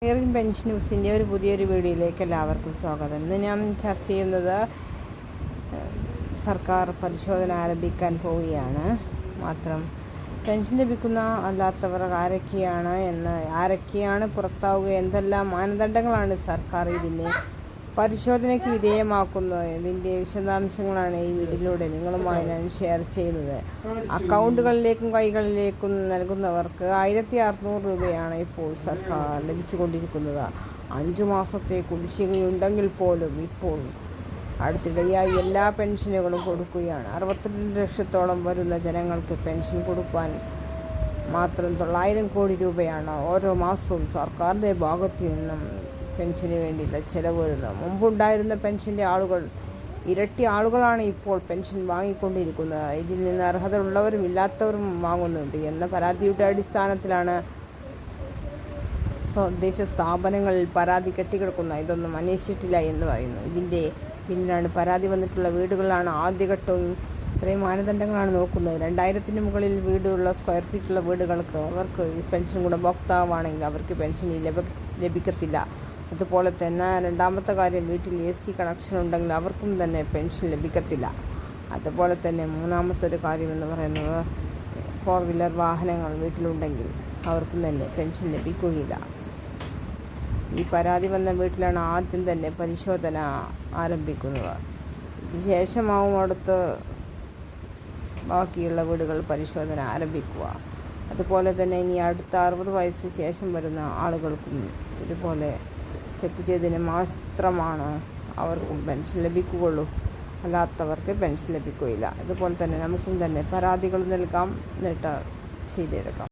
Kerala pension ന്യൂസിൻ്റെ ഒരു പുതിയൊരു വീഡിയോയിലേക്ക് എല്ലാവർക്കും സ്വാഗതം. ഇന്ന് ഞാൻ ചർച്ച ചെയ്യുന്നത് സർക്കാർ പരിശോധന ആരംഭിക്കാൻ പോവുകയാണ്. മാത്രം പെൻഷൻ ലഭിക്കുന്ന അല്ലാത്തവർ ആരൊക്കെയാണ് പുറത്താവുക, എന്തെല്ലാം മാനദണ്ഡങ്ങളാണ് സർക്കാർ ഇതിനെ പരിശോധനയ്ക്ക് വിധേയമാക്കുന്നത്, ഇതിൻ്റെ വിശദാംശങ്ങളാണ് ഈ വീഡിയോയിലൂടെ നിങ്ങളുമായി ഞാൻ ഷെയർ ചെയ്യുന്നത്. അക്കൗണ്ടുകളിലേക്കും കൈകളിലേക്കും നൽകുന്നവർക്ക് 1600 രൂപയാണ് ഇപ്പോൾ സർക്കാർ ലഭിച്ചുകൊണ്ടിരിക്കുന്നത്. 5 മാസത്തെ കുടിശ്ശികയുണ്ടെങ്കിൽ പോലും ഇപ്പോൾ അടുത്തിടെയായി എല്ലാ പെൻഷനുകളും കൊടുക്കുകയാണ്. 62 ലക്ഷത്തോളം വരുന്ന ജനങ്ങൾക്ക് പെൻഷൻ കൊടുക്കാൻ മാത്രം 900 കോടി രൂപയാണ് ഓരോ മാസവും സർക്കാരിൻ്റെ ഭാഗത്തു നിന്നും പെൻഷന് വേണ്ടിയുള്ള ചിലവ് വരുന്നത്. മുമ്പുണ്ടായിരുന്ന പെൻഷൻ്റെ ഇരട്ടി ആളുകളാണ് ഇപ്പോൾ പെൻഷൻ വാങ്ങിക്കൊണ്ടിരിക്കുന്നത്. ഇതിൽ നിന്ന് അർഹത ഉള്ളവരും ഇല്ലാത്തവരും വാങ്ങുന്നുണ്ട് എന്ന പരാതിയുടെ അടിസ്ഥാനത്തിലാണ് തദ്ദേശ സ്ഥാപനങ്ങളിൽ പരാതി കെട്ടിക്കിടക്കുന്നത്. ഇതൊന്നും അന്വേഷിച്ചിട്ടില്ല എന്ന് പറയുന്നു. ഇതിൻ്റെ പിന്നിലാണ് പരാതി വന്നിട്ടുള്ള വീടുകളാണ് ആദ്യഘട്ടവും ഇത്രയും മാനദണ്ഡങ്ങളാണ് നോക്കുന്നത്. 2000-ന് മുകളിൽ വീടുള്ള സ്ക്വയർ ഫീറ്റുള്ള വീടുകൾക്ക് അവർക്ക് ഈ പെൻഷൻ ഗുണഭോക്താവാണെങ്കിൽ അവർക്ക് പെൻഷൻ ലഭിക്കത്തില്ല. അതുപോലെ തന്നെ രണ്ടാമത്തെ കാര്യം, വീട്ടിൽ AC കണക്ഷൻ ഉണ്ടെങ്കിൽ അവർക്കും തന്നെ പെൻഷൻ ലഭിക്കത്തില്ല. അതുപോലെ തന്നെ മൂന്നാമത്തെ ഒരു കാര്യം എന്ന് പറയുന്നത് 4 വീലർ വാഹനങ്ങൾ വീട്ടിലുണ്ടെങ്കിൽ അവർക്കും തന്നെ പെൻഷൻ ലഭിക്കുകയില്ല. ഈ പരാതി വന്ന വീട്ടിലാണ് ആദ്യം തന്നെ പരിശോധന ആരംഭിക്കുന്നത്. ഇതിനുശേഷമാവും അടുത്ത് ബാക്കിയുള്ള വീടുകൾ പരിശോധന ആരംഭിക്കുക. അതുപോലെ തന്നെ ഇനി അടുത്ത 60 വയസ്സിന് ശേഷം വരുന്ന ആളുകൾക്കും ഇതുപോലെ ചെക്ക് ചെയ്തതിന് മാത്രമാണ് അവർക്കും പെൻഷൻ ലഭിക്കുകയുള്ളൂ, അല്ലാത്തവർക്ക് പെൻഷൻ ലഭിക്കുകയില്ല. അതുപോലെ തന്നെ നമുക്കും തന്നെ പരാതികൾ നൽകാം, എന്നിട്ട് ചെയ്തെടുക്കാം.